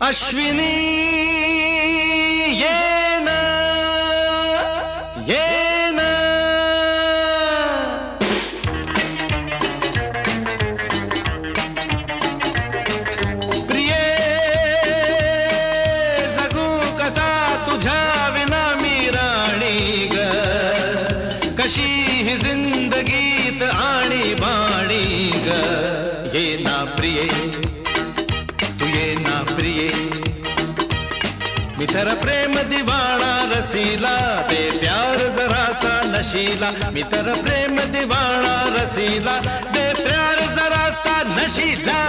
अश्विनी ये ना प्रिये जगू कसा तुझ्या विना मी राणी ग कशी ही जिंदगीत आणि बाणी ग ये ना प्रिये तू ये ना प्रिये मी तर प्रेम दिवाणा रसीला दे प्यार जरासा नशीला मी तर प्रेम दिवाणा रसीला दे प्यार जरासा नशीला